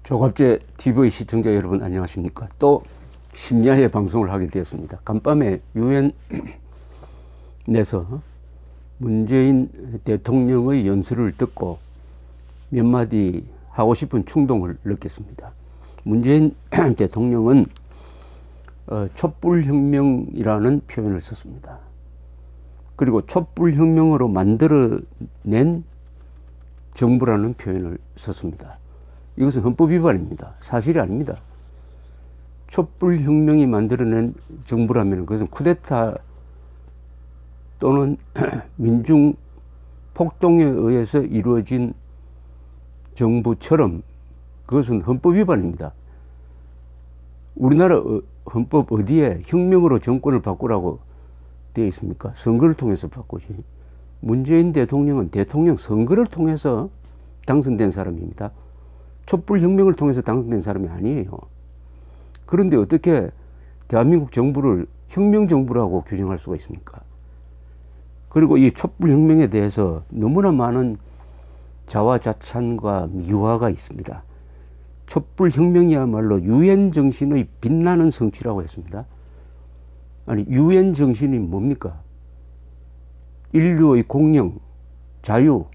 조갑제 TV 시청자 여러분 안녕하십니까. 또 심야에 방송을 하게 되었습니다. 간밤에 유엔에서 문재인 대통령의 연설을 듣고 몇 마디 하고 싶은 충동을 느꼈습니다. 문재인 대통령은 촛불혁명이라는 표현을 썼습니다. 그리고 촛불혁명으로 만들어낸 정부라는 표현을 썼습니다. 이것은 헌법 위반입니다. 사실이 아닙니다. 촛불혁명이 만들어낸 정부라면 그것은 쿠데타 또는 민중 폭동에 의해서 이루어진 정부처럼 그것은 헌법 위반입니다. 우리나라 헌법 어디에 혁명으로 정권을 바꾸라고 되어 있습니까? 선거를 통해서 바꾸지. 문재인 대통령은 대통령 선거를 통해서 당선된 사람입니다. 촛불혁명을 통해서 당선된 사람이 아니에요. 그런데 어떻게 대한민국 정부를 혁명정부라고 규정할 수가 있습니까? 그리고 이 촛불혁명에 대해서 너무나 많은 자화자찬과 미화가 있습니다. 촛불혁명이야말로 유엔 정신의 빛나는 성취라고 했습니다. 아니, 유엔 정신이 뭡니까? 인류의 공영, 자유,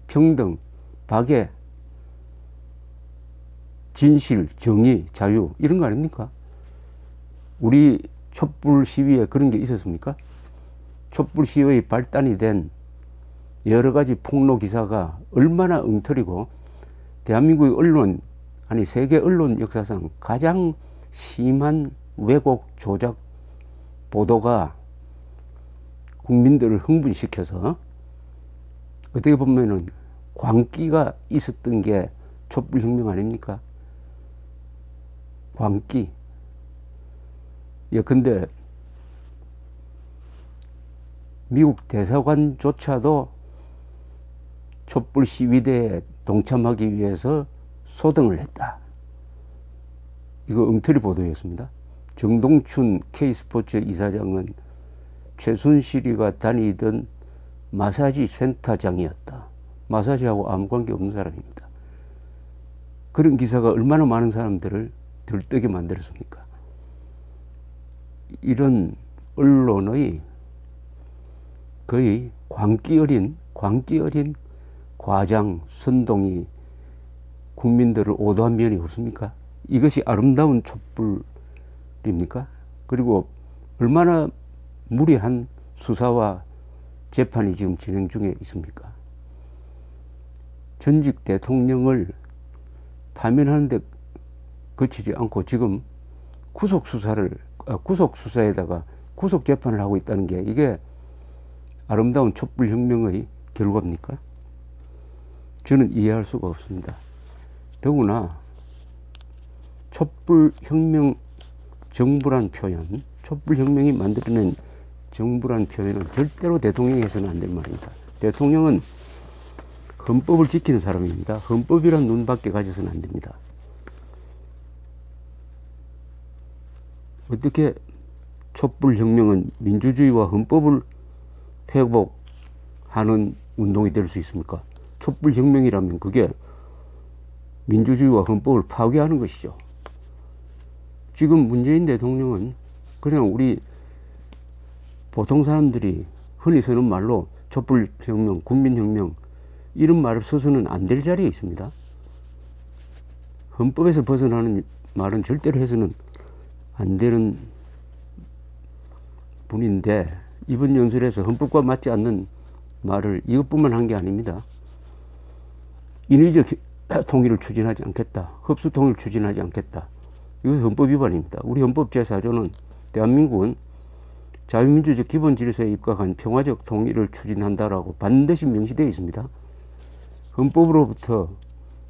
평등, 박애, 진실, 정의, 자유 이런 거 아닙니까? 우리 촛불 시위에 그런 게 있었습니까? 촛불 시위의 발단이 된 여러 가지 폭로 기사가 얼마나 엉터리고 대한민국의 언론, 아니 세계 언론 역사상 가장 심한 왜곡, 조작 보도가 국민들을 흥분시켜서 어떻게 보면은 광기가 있었던 게 촛불혁명 아닙니까? 광기. 예컨대 미국 대사관조차도 촛불 시위대에 동참하기 위해서 소등을 했다. 이거 엉터리 보도였습니다. 정동춘 K스포츠 이사장은 최순실이가 다니던 마사지 센터장이었다. 마사지하고 아무 관계 없는 사람입니다. 그런 기사가 얼마나 많은 사람들을 들뜨게 만들었습니까? 이런 언론의 거의 광기 어린 과장, 선동이 국민들을 오도한 면이 없습니까? 이것이 아름다운 촛불입니까? 그리고 얼마나 무리한 수사와 재판이 지금 진행 중에 있습니까? 전직 대통령을 파면하는데 그치지 않고 지금 구속수사에다가 구속재판을 하고 있다는 게 이게 아름다운 촛불혁명의 결과입니까? 저는 이해할 수가 없습니다. 더구나 촛불혁명 정부란 표현, 촛불혁명이 만들어낸 정부란 표현은 절대로 대통령이 해서는 안 될 말입니다. 대통령은 헌법을 지키는 사람입니다. 헌법이란 눈밖에 가져서는 안 됩니다. 어떻게 촛불혁명은 민주주의와 헌법을 회복하는 운동이 될 수 있습니까? 촛불혁명이라면 그게 민주주의와 헌법을 파괴하는 것이죠. 지금 문재인 대통령은 그냥 우리 보통 사람들이 흔히 쓰는 말로 촛불혁명, 국민혁명 이런 말을 써서는 안 될 자리에 있습니다. 헌법에서 벗어나는 말은 절대로 해서는 안 되는 분인데 이번 연설에서 헌법과 맞지 않는 말을 이것뿐만 한 게 아닙니다. 인위적 통일을 추진하지 않겠다. 흡수 통일을 추진하지 않겠다. 이것은 헌법 위반입니다. 우리 헌법 제4조는 대한민국은 자유민주적 기본 질서에 입각한 평화적 통일을 추진한다라고 반드시 명시되어 있습니다. 헌법으로부터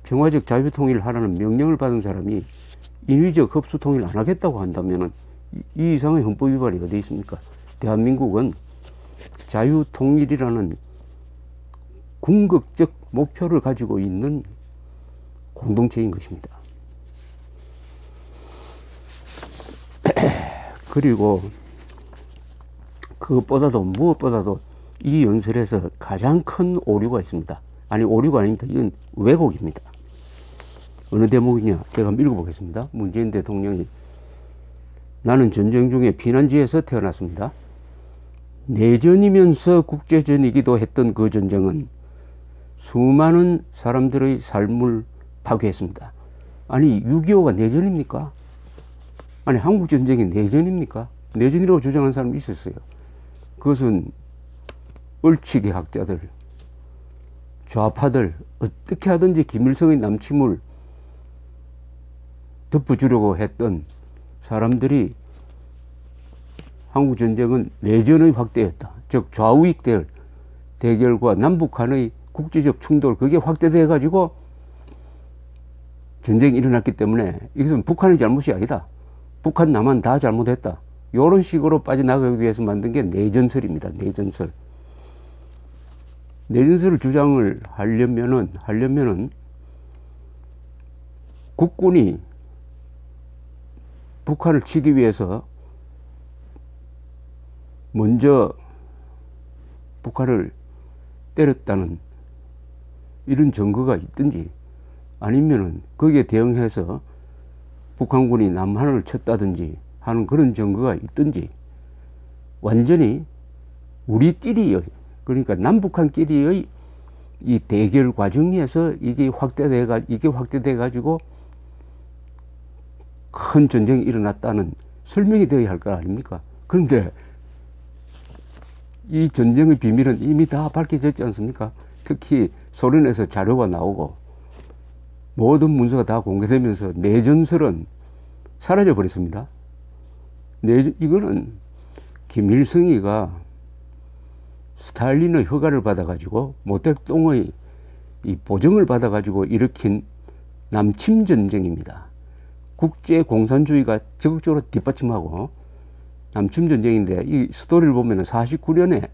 평화적 자유 통일을 하라는 명령을 받은 사람이 인위적 흡수 통일을 안 하겠다고 한다면 이 이상의 헌법 위반이 어디 있습니까? 대한민국은 자유 통일이라는 궁극적 목표를 가지고 있는 공동체인 것입니다. 그리고 그것보다도 무엇보다도 이 연설에서 가장 큰 오류가 있습니다. 아니, 오류가 아닙니다. 이건 왜곡입니다. 어느 대목이냐? 제가 한번 읽어보겠습니다. 문재인 대통령이 나는 전쟁 중에 피난지에서 태어났습니다. 내전이면서 국제전이기도 했던 그 전쟁은 수많은 사람들의 삶을 파괴했습니다. 아니 6.25가 내전입니까? 아니 한국전쟁이 내전입니까? 내전이라고 주장하는 사람이 있었어요. 그것은 얼치기 학자들, 좌파들 어떻게 하든지 김일성의 남침을 덮어주려고 했던 사람들이 한국전쟁은 내전의 확대였다. 즉 좌우익 대결과 남북한의 국제적 충돌 그게 확대돼 가지고 전쟁이 일어났기 때문에 이것은 북한의 잘못이 아니다. 북한 남한 다 잘못했다. 이런 식으로 빠져나가기 위해서 만든 게 내전설입니다. 내전설. 내전설을 주장을 하려면은 국군이 북한을 치기 위해서 먼저 북한을 때렸다는 이런 증거가 있든지 아니면은 거기에 대응해서 북한군이 남한을 쳤다든지 하는 그런 증거가 있든지 완전히 우리끼리의 그러니까 남북한끼리의 이 대결 과정에서 이게 확대돼 가지고 큰 전쟁이 일어났다는 설명이 되어야 할 거 아닙니까? 그런데 이 전쟁의 비밀은 이미 다 밝혀졌지 않습니까? 특히 소련에서 자료가 나오고 모든 문서가 다 공개되면서 내전설은 사라져 버렸습니다. 이거는 김일성이가 스탈린의 허가를 받아가지고 모택동의 이 보증을 받아가지고 일으킨 남침 전쟁입니다. 국제 공산주의가 적극적으로 뒷받침하고 남침 전쟁인데 이 스토리를 보면 49년에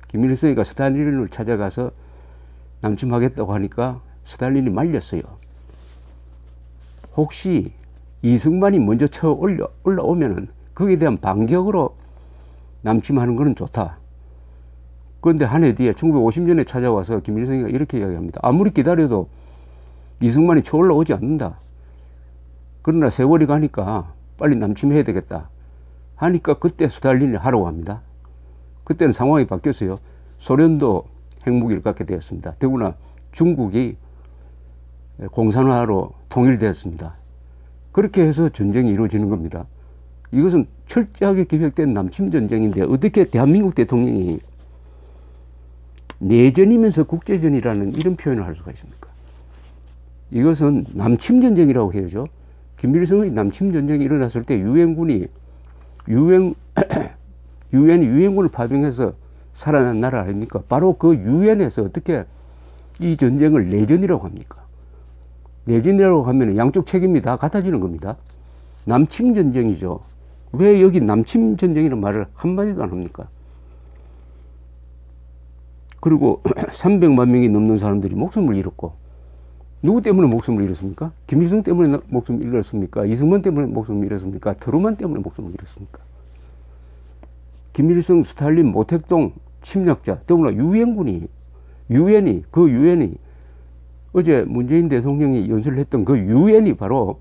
김일성이가 스탈린을 찾아가서 남침하겠다고 하니까 스탈린이 말렸어요. 혹시 이승만이 먼저 올라오면은 거기에 대한 반격으로 남침하는 것은 좋다. 그런데 한 해 뒤에 1950년에 찾아와서 김일성이가 이렇게 이야기합니다. 아무리 기다려도 이승만이 올라오지 않는다. 그러나 세월이 가니까 빨리 남침해야 되겠다. 하니까 그때 스탈린이 하라고 합니다. 그때는 상황이 바뀌었어요. 소련도 핵무기를 갖게 되었습니다. 더구나 중국이 공산화로 통일되었습니다. 그렇게 해서 전쟁이 이루어지는 겁니다. 이것은 철저하게 기획된 남침전쟁인데 어떻게 대한민국 대통령이 내전이면서 국제전이라는 이런 표현을 할 수가 있습니까? 이것은 남침전쟁이라고 해야죠. 김일성의 남침전쟁이 일어났을 때 유엔이 유엔군을 파병해서 살아난 나라 아닙니까? 바로 그 유엔에서 어떻게 이 전쟁을 내전이라고 합니까? 내전이라고 하면 양쪽 책임이 다 같아지는 겁니다. 남침전쟁이죠. 왜 여기 남침전쟁이라는 말을 한마디도 안 합니까? 그리고 300만 명이 넘는 사람들이 목숨을 잃었고 누구 때문에 목숨을 잃었습니까? 김일성 때문에 목숨을 잃었습니까? 이승만 때문에 목숨을 잃었습니까? 트루만 때문에 목숨을 잃었습니까? 김일성, 스탈린, 모택동 침략자, 더구나 유엔이 어제 문재인 대통령이 연설을 했던 그 유엔이 바로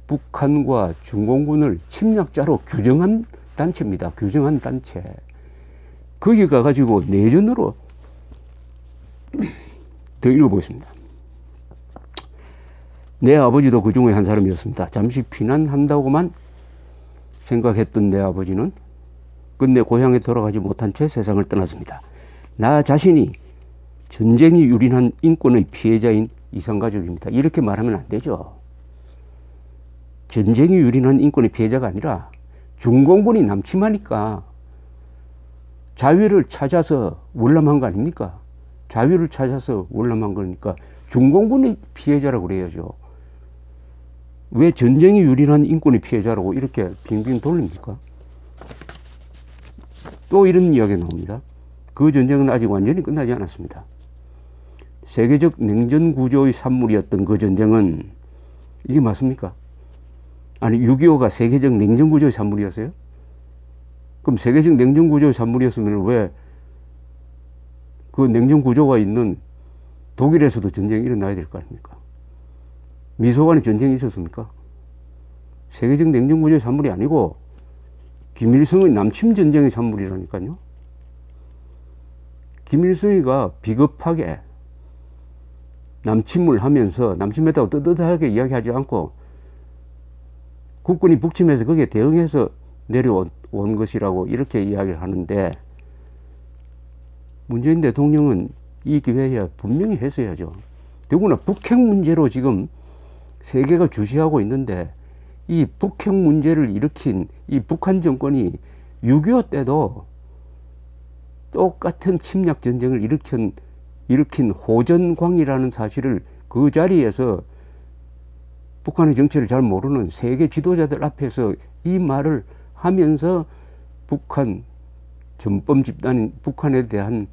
북한과 중공군을 침략자로 규정한 단체입니다. 규정한 단체. 거기 가가지고 내전으로 더 읽어보겠습니다. 내 아버지도 그 중에 한 사람이었습니다. 잠시 피난한다고만 생각했던 내 아버지는 끝내 고향에 돌아가지 못한 채 세상을 떠났습니다. 나 자신이 전쟁이 유린한 인권의 피해자인 이산가족입니다. 이렇게 말하면 안 되죠. 전쟁이 유린한 인권의 피해자가 아니라 중공군이 남침하니까 자유를 찾아서 월남한 거 아닙니까? 자유를 찾아서 월남한 거니까 중공군의 피해자라고 그래야죠. 왜 전쟁이 유린한 인권의 피해자라고 이렇게 빙빙 돌립니까? 또 이런 이야기가 나옵니다. 그 전쟁은 아직 완전히 끝나지 않았습니다. 세계적 냉전 구조의 산물이었던 그 전쟁은 이게 맞습니까? 아니 6.25가 세계적 냉전 구조의 산물이었어요? 그럼 세계적 냉전 구조의 산물이었으면 왜 그 냉전 구조가 있는 독일에서도 전쟁이 일어나야 될 거 아닙니까? 미소 간에 전쟁이 있었습니까? 세계적 냉전구조의 산물이 아니고 김일성의 남침 전쟁의 산물이라니까요. 김일성이가 비겁하게 남침을 하면서 남침했다고 떳떳하게 이야기하지 않고 국군이 북침해서 거기에 대응해서 내려온 것이라고 이렇게 이야기를 하는데, 문재인 대통령은 이 기회에 분명히 했어야죠. 더구나 북핵 문제로 지금 세계가 주시하고 있는데, 이 북핵 문제를 일으킨 이 북한 정권이 6.25 때도 똑같은 침략 전쟁을 일으킨 호전광이라는 사실을 그 자리에서 북한의 정체를 잘 모르는 세계 지도자들 앞에서 이 말을 하면서 북한 전범 집단인 북한에 대한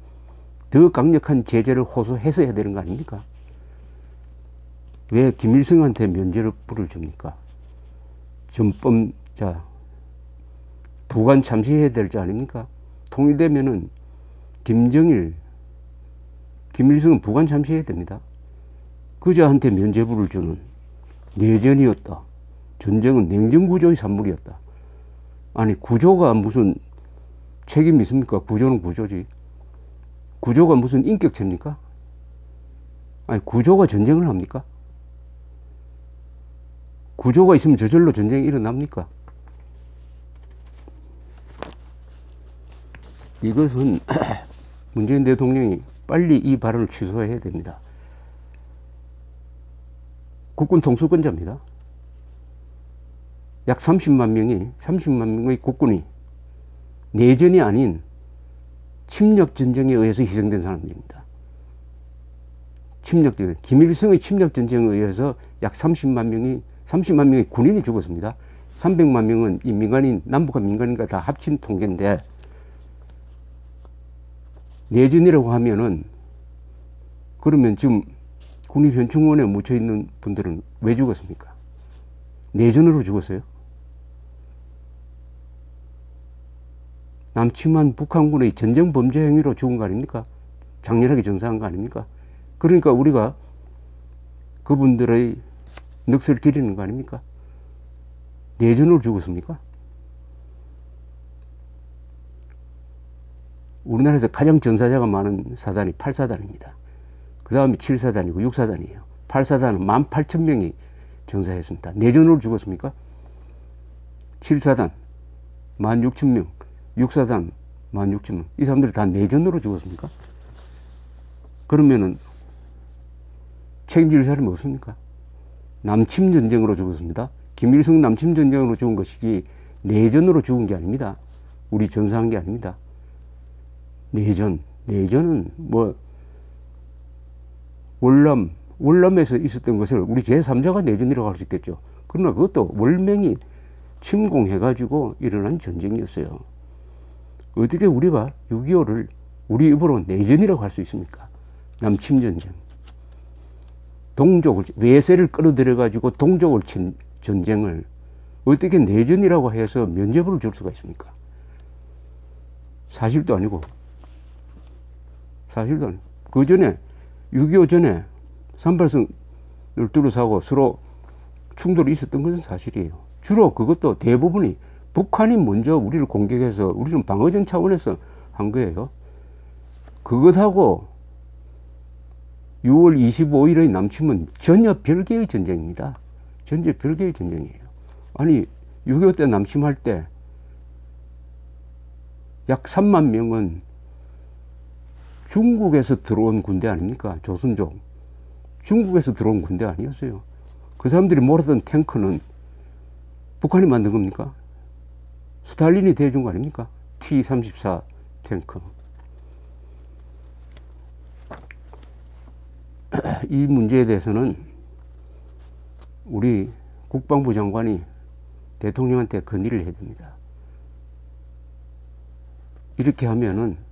더 강력한 제재를 호소했어야 되는 거 아닙니까? 왜 김일성한테 면죄부를 줍니까? 전범자, 부관 참시해야 될 자 아닙니까? 통일되면은 김정일, 김일성은 부관 참시해야 됩니다. 그자한테 면죄부를 주는 내전이었다. 전쟁은 냉전구조의 산물이었다. 아니, 구조가 무슨 책임이 있습니까? 구조는 구조지. 구조가 무슨 인격체입니까? 아니, 구조가 전쟁을 합니까? 구조가 있으면 저절로 전쟁이 일어납니까? 이것은 문재인 대통령이 빨리 이 발언을 취소해야 됩니다. 국군 통수권자입니다. 약 30만 명의 국군이 내전이 아닌 침략전쟁에 의해서 희생된 사람들입니다. 침략전쟁, 김일성의 침략전쟁에 의해서 약 30만 명의 군인이 죽었습니다. 300만 명은 이 민간인, 남북한 민간인과 다 합친 통계인데, 내전이라고 하면은, 그러면 지금 국립현충원에 묻혀있는 분들은 왜 죽었습니까? 내전으로 죽었어요? 남침한 북한군의 전쟁 범죄 행위로 죽은 거 아닙니까? 장렬하게 정사한 거 아닙니까? 그러니까 우리가 그분들의 넋을 기리는 거 아닙니까? 내전으로 죽었습니까? 우리나라에서 가장 전사자가 많은 사단이 8사단입니다. 그 다음에 7사단이고 6사단이에요. 8사단은 18,000명이 전사했습니다. 내전으로 죽었습니까? 7사단 16,000명, 6사단 16,000명. 이 사람들이 다 내전으로 죽었습니까? 그러면은 책임질 사람이 없습니까? 남침전쟁으로 죽었습니다. 김일성 남침전쟁으로 죽은 것이지 내전으로 죽은 게 아닙니다. 우리 전사한 게 아닙니다. 내전은 뭐 월남에서 있었던 것을 우리 제3자가 내전이라고 할 수 있겠죠. 그러나 그것도 월맹이 침공해가지고 일어난 전쟁이었어요. 어떻게 우리가 6.25를 우리 입으로 내전이라고 할 수 있습니까? 남침전쟁. 외세를 끌어들여가지고 동족을 친 전쟁을 어떻게 내전이라고 해서 면죄부를 줄 수가 있습니까? 사실도 아니고. 그 전에 6.25 전에 38선을 둘러싸고 서로 충돌이 있었던 것은 사실이에요. 주로 그것도 대부분이 북한이 먼저 우리를 공격해서 우리는 방어전 차원에서 한 거예요. 그것하고 6월 25일의 남침은 전혀 별개의 전쟁입니다. 전혀 별개의 전쟁이에요. 아니, 6.25 때 남침할 때 약 3만 명은 중국에서 들어온 군대 아닙니까? 조선족. 중국에서 들어온 군대 아니었어요. 그 사람들이 몰았던 탱크는 북한이 만든 겁니까? 스탈린이 대준 거 아닙니까? T-34 탱크. 이 문제에 대해서는 우리 국방부 장관이 대통령한테 건의를 해야 됩니다. 이렇게 하면은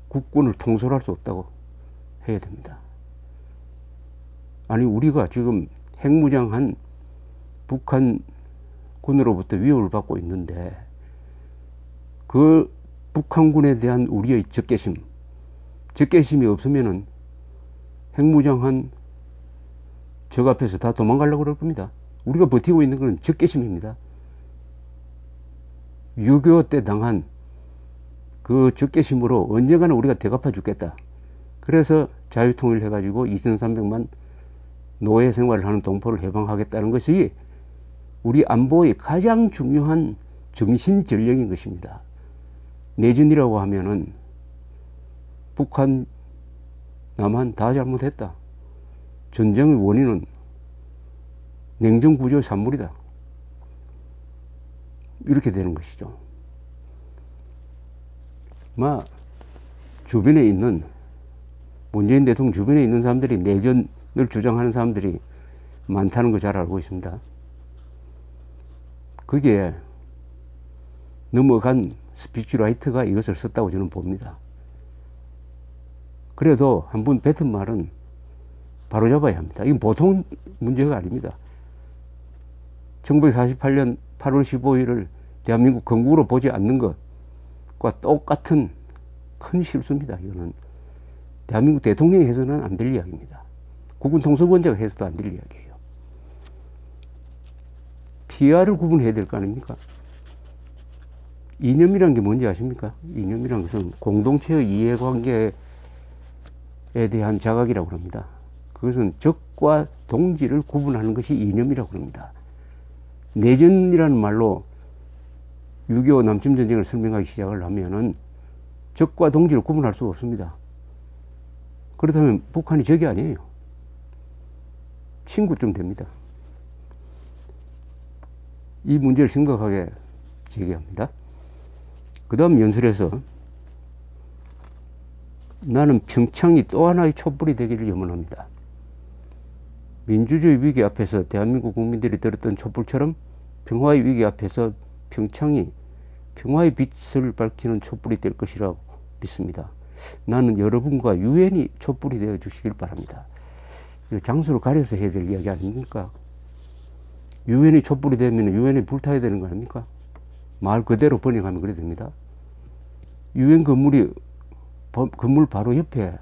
국군을 통솔할 수 없다고 해야 됩니다. 아니, 우리가 지금 핵무장한 북한군으로부터 위협을 받고 있는데 그 북한군에 대한 우리의 적개심, 적개심이 없으면은 핵무장한 적 앞에서 다 도망가려고 그럴 겁니다. 우리가 버티고 있는 건 적개심입니다. 6.25 때 당한 그 적개심으로 언젠가는 우리가 되갚아 주겠다. 그래서 자유통일 해가지고 2,300만 노예 생활을 하는 동포를 해방하겠다는 것이 우리 안보의 가장 중요한 정신전령인 것입니다. 내전이라고 하면은 북한, 남한 다 잘못했다. 전쟁의 원인은 냉전구조의 산물이다. 이렇게 되는 것이죠. 주변에 있는 문재인 대통령 주변에 있는 사람들이 내전을 주장하는 사람들이 많다는 거 잘 알고 있습니다. 거기에 넘어간 스피치라이터가 이것을 썼다고 저는 봅니다. 그래도 한 번 뱉은 말은 바로잡아야 합니다. 이건 보통 문제가 아닙니다. 1948년 8월 15일을 대한민국 건국으로 보지 않는 것과 똑같은 큰 실수입니다. 이거는 대한민국 대통령이 해서는 안 될 이야기입니다. 국군통수권자가 해서도 안 될 이야기예요. PR을 구분해야 될 거 아닙니까? 이념이란 게 뭔지 아십니까? 이념이란 것은 공동체의 이해관계에 대한 자각이라고 합니다. 그것은 적과 동지를 구분하는 것이 이념이라고 합니다. 내전이라는 말로 6.25 남침전쟁을 설명하기 시작을 하면은 적과 동지를 구분할 수가 없습니다. 그렇다면 북한이 적이 아니에요. 친구쯤 됩니다. 이 문제를 심각하게 제기합니다. 그 다음 연설에서 나는 평창이 또 하나의 촛불이 되기를 염원합니다. 민주주의 위기 앞에서 대한민국 국민들이 들었던 촛불처럼 평화의 위기 앞에서 평창이 평화의 빛을 밝히는 촛불이 될 것이라고 믿습니다. 나는 여러분과 유엔이 촛불이 되어 주시길 바랍니다. 장소를 가려서 해야 될 이야기 아닙니까? 유엔이 촛불이 되면 유엔이 불타야 되는 거 아닙니까? 말 그대로 번역하면 그래 됩니다. 유엔 건물 바로 옆에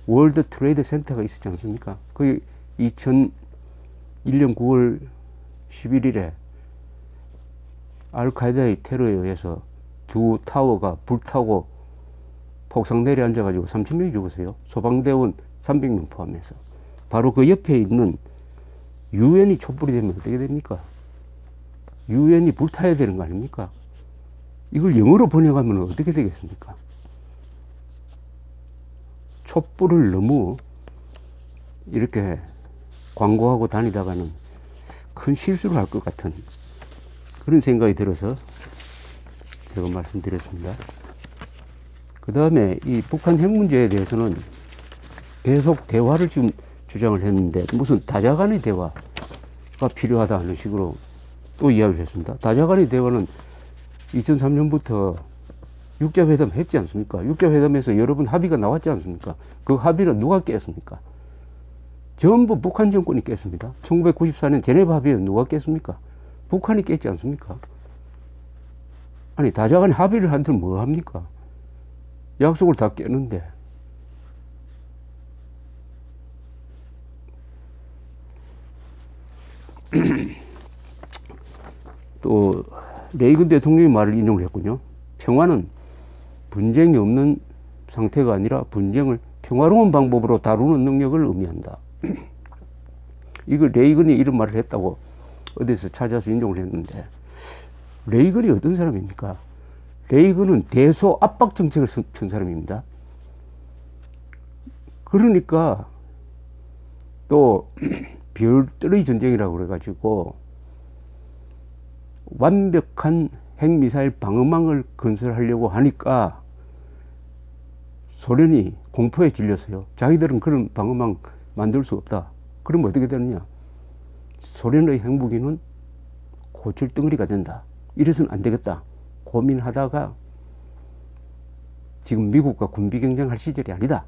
월드 트레이드 센터가 있었지 않습니까? 거기 2001년 9월 11일에 알카에다의 테러에 의해서 두 타워가 불타고 폭삭 내려앉아가지고 30명이 죽었어요. 소방대원 300명 포함해서. 바로 그 옆에 있는 유엔이 촛불이 되면 어떻게 됩니까? 유엔이 불타야 되는 거 아닙니까? 이걸 영어로 번역하면 어떻게 되겠습니까? 촛불을 너무 이렇게 광고하고 다니다가는 큰 실수를 할 것 같은 그런 생각이 들어서 제가 말씀드렸습니다. 그 다음에 이 북한 핵 문제에 대해서는 계속 대화를 지금 주장을 했는데 무슨 다자간의 대화가 필요하다는 식으로 또 이야기를 했습니다. 다자간의 대화는 2003년부터 육자회담 했지 않습니까? 육자회담에서 여러 번 합의가 나왔지 않습니까? 그 합의를 누가 깼습니까? 전부 북한 정권이 깼습니다. 1994년 제네바 합의는 누가 깼습니까? 북한이 깼지 않습니까? 아니 다자간 합의를 한들 뭐 합니까? 약속을 다 깼는데 또 레이건 대통령의 말을 인용을 했군요. 평화는 분쟁이 없는 상태가 아니라 분쟁을 평화로운 방법으로 다루는 능력을 의미한다. 이거 레이건이 이런 말을 했다고 어디서 찾아서 인용을 했는데 레이건이 어떤 사람입니까? 레이건은 대소 압박 정책을 편 사람입니다. 그러니까 또 별도의 전쟁이라고 그래가지고 완벽한 핵미사일 방어망을 건설하려고 하니까 소련이 공포에 질렸어요. 자기들은 그런 방어망 만들 수 없다. 그럼 어떻게 되느냐? 소련의 핵무기는 고철덩어리가 된다. 이래서는 안 되겠다. 고민하다가 지금 미국과 군비 경쟁할 시절이 아니다.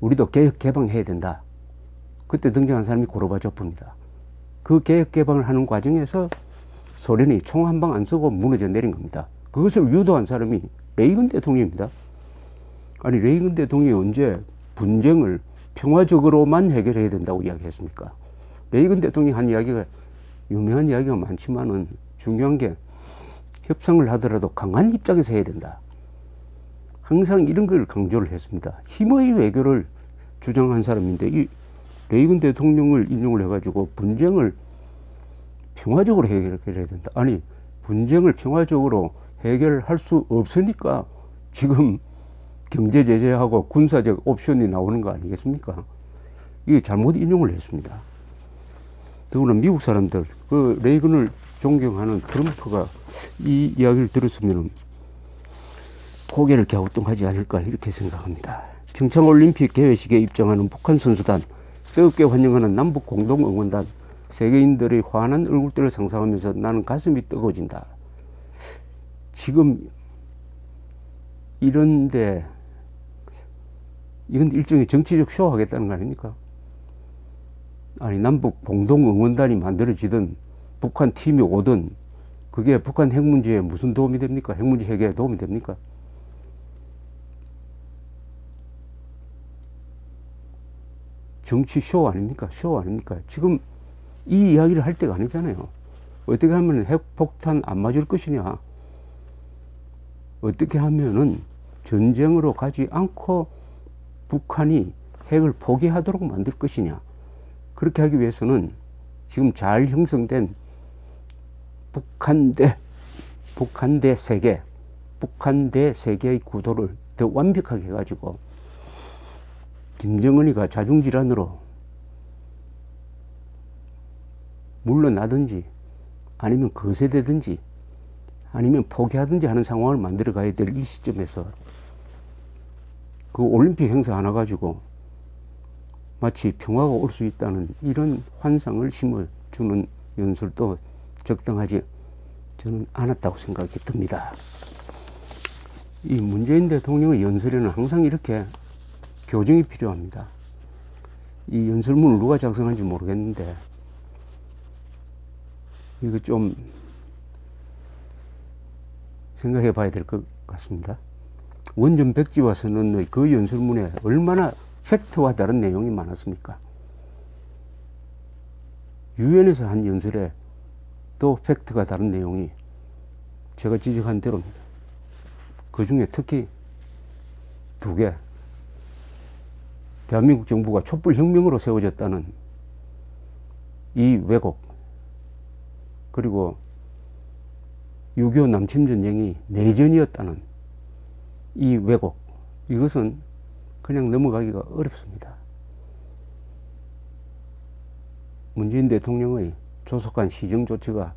우리도 개혁 개방해야 된다. 그때 등장한 사람이 고르바초프입니다. 그 개혁 개방을 하는 과정에서 소련이 총 한 방 안 쏘고 무너져 내린 겁니다. 그것을 유도한 사람이 레이건 대통령입니다. 아니 레이건 대통령이 언제 분쟁을 평화적으로만 해결해야 된다고 이야기했습니까? 레이건 대통령이 한 이야기가 유명한 이야기가 많지만은 중요한 게 협상을 하더라도 강한 입장에서 해야 된다. 항상 이런 걸 강조를 했습니다. 힘의 외교를 주장한 사람인데 이 레이건 대통령을 인용을 해가지고 분쟁을 평화적으로 해결해야 된다. 아니 분쟁을 평화적으로 해결할 수 없으니까 지금 경제 제재하고 군사적 옵션이 나오는 거 아니겠습니까? 이게 잘못 인용을 했습니다. 더구나 미국 사람들, 그 레이건을 존경하는 트럼프가 이 이야기를 들었으면 고개를 갸우뚱하지 않을까 이렇게 생각합니다. 평창올림픽 개회식에 입장하는 북한 선수단, 뜨겁게 환영하는 남북 공동응원단, 세계인들의 환한 얼굴들을 상상하면서 나는 가슴이 뜨거워진다. 지금 이런데 이건 일종의 정치적 쇼 하겠다는 거 아닙니까? 아니 남북 공동응원단이 만들어지든 북한 팀이 오든 그게 북한 핵 문제에 무슨 도움이 됩니까? 핵 문제 해결에 도움이 됩니까? 정치 쇼 아닙니까? 쇼 아닙니까? 지금 이 이야기를 할 때가 아니잖아요. 어떻게 하면 핵폭탄 안 맞을 것이냐? 어떻게 하면은 전쟁으로 가지 않고 북한이 핵을 포기하도록 만들 것이냐? 그렇게 하기 위해서는 지금 잘 형성된 북한 대 세계의 구도를 더 완벽하게 해가지고 김정은이가 자중질환으로 물러나든지 아니면 거세되든지 아니면 포기하든지 하는 상황을 만들어 가야 될 이 시점에서 그 올림픽 행사 하나 가지고 마치 평화가 올 수 있다는 이런 환상을 심어주는 연설도 적당하지 저는 않았다고 생각이 듭니다. 이 문재인 대통령의 연설에는 항상 이렇게 교정이 필요합니다. 이 연설문을 누가 작성한지 모르겠는데 이거 좀 생각해 봐야 될 것 같습니다. 원전 백지화 선언의 그 연설문에 얼마나 팩트와 다른 내용이 많았습니까? 유엔에서 한 연설에 또 팩트가 다른 내용이 제가 지적한 대로입니다. 그 중에 특히 두 개, 대한민국 정부가 촛불혁명으로 세워졌다는 이 왜곡, 그리고 6.25 남침전쟁이 내전이었다는 이 왜곡, 이것은 그냥 넘어가기가 어렵습니다. 문재인 대통령의 조속한 시정 조치가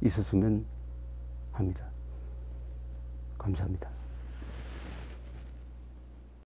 있었으면 합니다. 감사합니다.